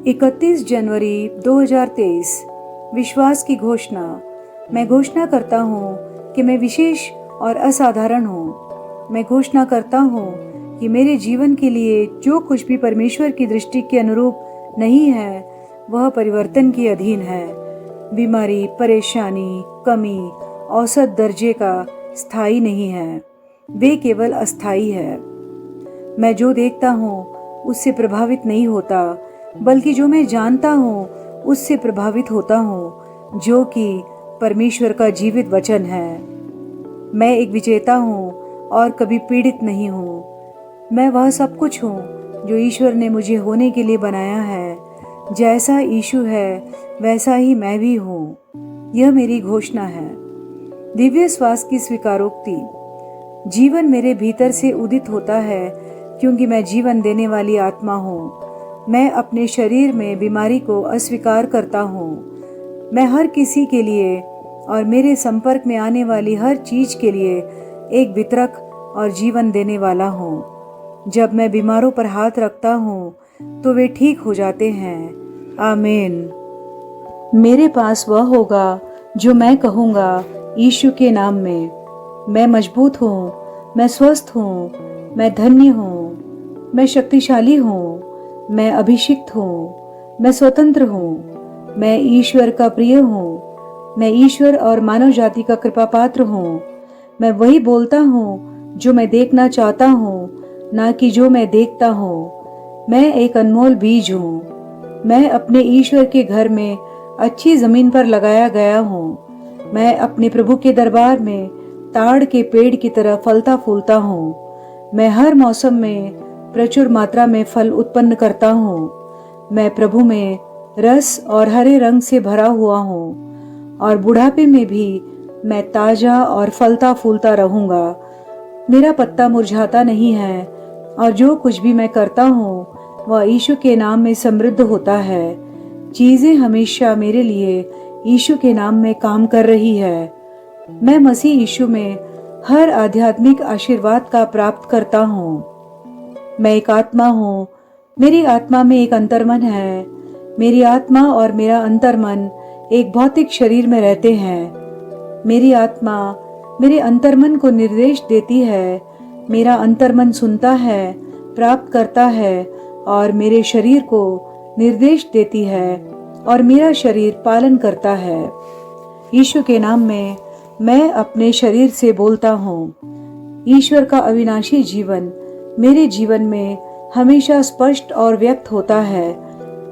31 जनवरी 2023। विश्वास की घोषणा। मैं घोषणा करता हूँ कि मैं विशेष और असाधारण हूँ। मैं घोषणा करता हूँ कि मेरे जीवन के लिए जो कुछ भी परमेश्वर की दृष्टि के अनुरूप नहीं है वह परिवर्तन के अधीन है। बीमारी, परेशानी, कमी औसत दर्जे का स्थायी नहीं है, वे केवल अस्थायी है। मैं जो देखता हूँ उससे प्रभावित नहीं होता, बल्कि जो मैं जानता हूँ उससे प्रभावित होता हूँ, जो कि परमेश्वर का जीवित वचन है। मैं एक विजेता हूँ और कभी पीड़ित नहीं हूँ। मैं वह सब कुछ हूँ जो ईश्वर ने मुझे होने के लिए बनाया है। जैसा यीशु है वैसा ही मैं भी हूँ। यह मेरी घोषणा है। दिव्य श्वास की स्वीकारोक्ति। जीवन मेरे भीतर से उदित होता है क्योंकि मैं जीवन देने वाली आत्मा हूँ। मैं अपने शरीर में बीमारी को अस्वीकार करता हूँ। मैं हर किसी के लिए और मेरे संपर्क में आने वाली हर चीज के लिए एक वितरक और जीवन देने वाला हूँ। जब मैं बीमारों पर हाथ रखता हूँ तो वे ठीक हो जाते हैं। आमीन। मेरे पास वह होगा जो मैं कहूँगा यीशु के नाम में। मैं मजबूत हूँ, मैं स्वस्थ हूँ, मैं धन्य हूँ, मैं शक्तिशाली हूँ, मैं अभिषिक्त हूँ, मैं स्वतंत्र हूँ, मैं ईश्वर का प्रिय हूँ, मैं ईश्वर और मानव जाति का कृपा पात्र हूँ। मैं वही बोलता हूँ जो मैं देखना चाहता हूँ, ना कि जो मैं देखता हूँ। मैं एक अनमोल बीज हूँ। मैं अपने ईश्वर के घर में अच्छी जमीन पर लगाया गया हूँ। मैं अपने प्रभु के दरबार में ताड़ के पेड़ की तरह फलता फूलता हूँ। मैं हर मौसम में प्रचुर मात्रा में फल उत्पन्न करता हूँ। मैं प्रभु में रस और हरे रंग से भरा हुआ हूँ और बुढ़ापे में भी मैं ताजा और फलता फूलता रहूंगा। मेरा पत्ता मुरझाता नहीं है और जो कुछ भी मैं करता हूँ वह यीशु के नाम में समृद्ध होता है। चीजें हमेशा मेरे लिए यीशु के नाम में काम कर रही है। मैं मसीह यीशु में हर आध्यात्मिक आशीर्वाद का प्राप्त करता हूँ। मैं एक आत्मा हूँ। मेरी आत्मा में एक अंतर्मन है। मेरी आत्मा और मेरा अंतर्मन एक भौतिक शरीर में रहते हैं। मेरी आत्मा मेरे अंतर्मन को निर्देश देती है। मेरा अंतर्मन सुनता है, प्राप्त करता है और मेरे शरीर को निर्देश देती है और मेरा शरीर पालन करता है। यीशु के नाम में मैं अपने शरीर से बोलता हूँ। ईश्वर का अविनाशी जीवन मेरे जीवन में हमेशा स्पष्ट और व्यक्त होता है।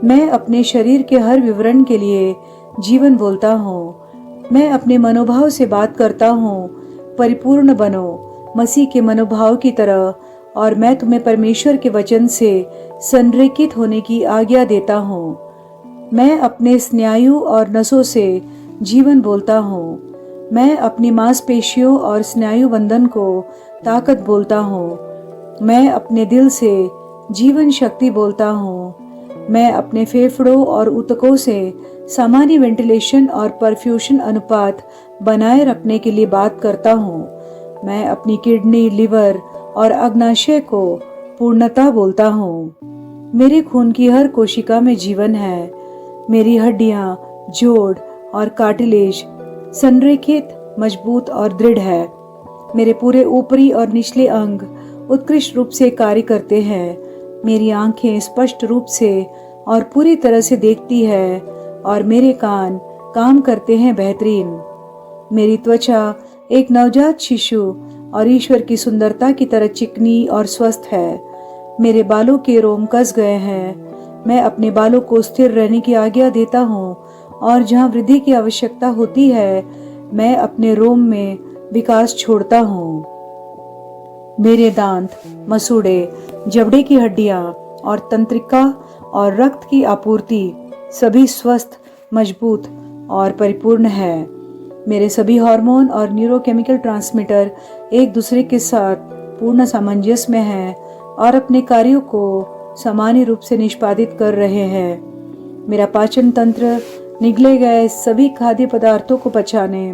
मैं अपने शरीर के हर विवरण के लिए जीवन बोलता हूँ। मैं अपने मनोभाव से बात करता हूँ, परिपूर्ण बनो मसीह के मनोभाव की तरह, और मैं तुम्हें परमेश्वर के वचन से संरेखित होने की आज्ञा देता हूँ। मैं अपने स्नायु और नसों से जीवन बोलता हूँ। मैं अपनी मांसपेशियों और स्नायु बंधन को ताकत बोलता हूँ। मैं अपने दिल से जीवन शक्ति बोलता हूँ। मैं अपने फेफड़ों और ऊतकों से सामान्य वेंटिलेशन और परफ्यूशन अनुपात बनाए रखने के लिए बात करता हूँ। मैं अपनी किडनी, लिवर और अग्नाशय को पूर्णता बोलता हूँ। मेरे खून की हर कोशिका में जीवन है। मेरी हड्डियां, जोड़ और कार्टिलेज संरेखित, मजबूत और दृढ़ है। मेरे पूरे ऊपरी और निचले अंग उत्कृष्ट रूप से कार्य करते हैं। मेरी आंखें स्पष्ट रूप से और पूरी तरह से देखती है और मेरे कान काम करते हैं बेहतरीन। मेरी त्वचा एक नवजात शिशु और ईश्वर की सुंदरता की तरह चिकनी और स्वस्थ है। मेरे बालों के रोम कस गए हैं। मैं अपने बालों को स्थिर रहने की आज्ञा देता हूँ और जहाँ वृद्धि की आवश्यकता होती है मैं अपने रोम में विकास छोड़ता हूँ। मेरे दांत, मसूड़े, जबड़े की हड्डियां और तंत्रिका और रक्त की आपूर्ति सभी स्वस्थ, मजबूत और परिपूर्ण है। मेरे सभी हार्मोन और न्यूरोकेमिकल ट्रांसमीटर एक दूसरे के साथ पूर्ण सामंजस्य में हैं और अपने कार्यों को समान रूप से निष्पादित कर रहे हैं। मेरा पाचन तंत्र निगले गए सभी खाद्य पदार्थों को पचाने,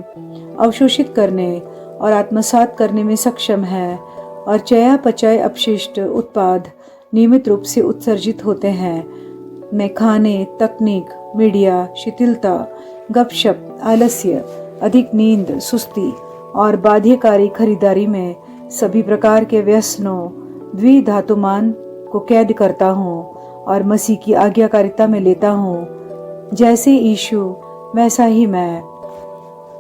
अवशोषित करने और आत्मसात करने में सक्षम है और चयापचय अपशिष्ट उत्पाद नियमित रूप से उत्सर्जित होते हैं। मैं खाने, तकनीक, मीडिया, शिथिलता, गपशप, आलस्य, अधिक नींद, सुस्ती और बाध्यकारी खरीदारी में सभी प्रकार के व्यसनों, द्विधातुमान को कैद करता हूँ और मसीह की आज्ञाकारिता में लेता हूँ। जैसे यीशु वैसा ही मैं।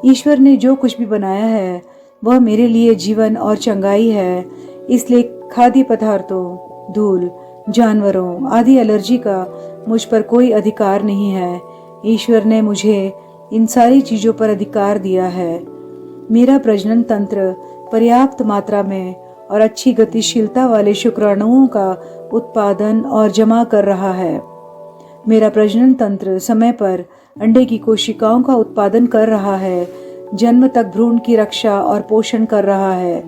ईश्वर ने जो कुछ भी बनाया है वह मेरे लिए जीवन और चंगाई है, इसलिए खाद्य पदार्थों, धूल, जानवरों आदि एलर्जी का मुझ पर कोई अधिकार नहीं है। ईश्वर ने मुझे इन सारी चीजों पर अधिकार दिया है। मेरा प्रजनन तंत्र पर्याप्त मात्रा में और अच्छी गतिशीलता वाले शुक्राणुओं का उत्पादन और जमा कर रहा है। मेरा प्रजनन तंत्र समय पर अंडे की कोशिकाओं का उत्पादन कर रहा है, जन्म तक भ्रूण की रक्षा और पोषण कर रहा है।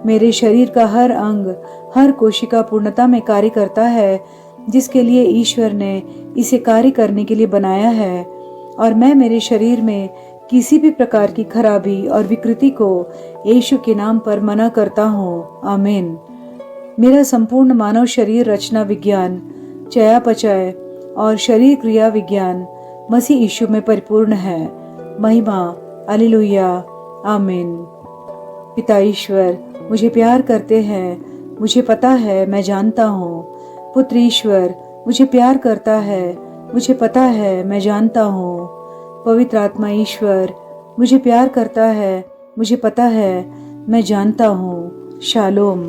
मेरे शरीर का हर अंग, हर कोशिका पूर्णता में कार्य करता है जिसके लिए ईश्वर ने इसे कार्य करने के लिए बनाया है, और मैं मेरे शरीर में किसी भी प्रकार की खराबी और विकृति को यीशु के नाम पर मना करता हूँ। आमीन। मेरा संपूर्ण मानव शरीर रचना विज्ञान, चयापचय और शरीर क्रिया विज्ञान मसीह यीशु में परिपूर्ण है। महिमा, हालेलुया, आमीन। पिता ईश्वर मुझे प्यार करते हैं, मुझे पता है, मैं जानता हूँ। पुत्र ईश्वर मुझे प्यार करता है, मुझे पता है, मैं जानता हूँ। पवित्र आत्मा ईश्वर मुझे प्यार करता है, मुझे पता है, मैं जानता हूँ। शालोम।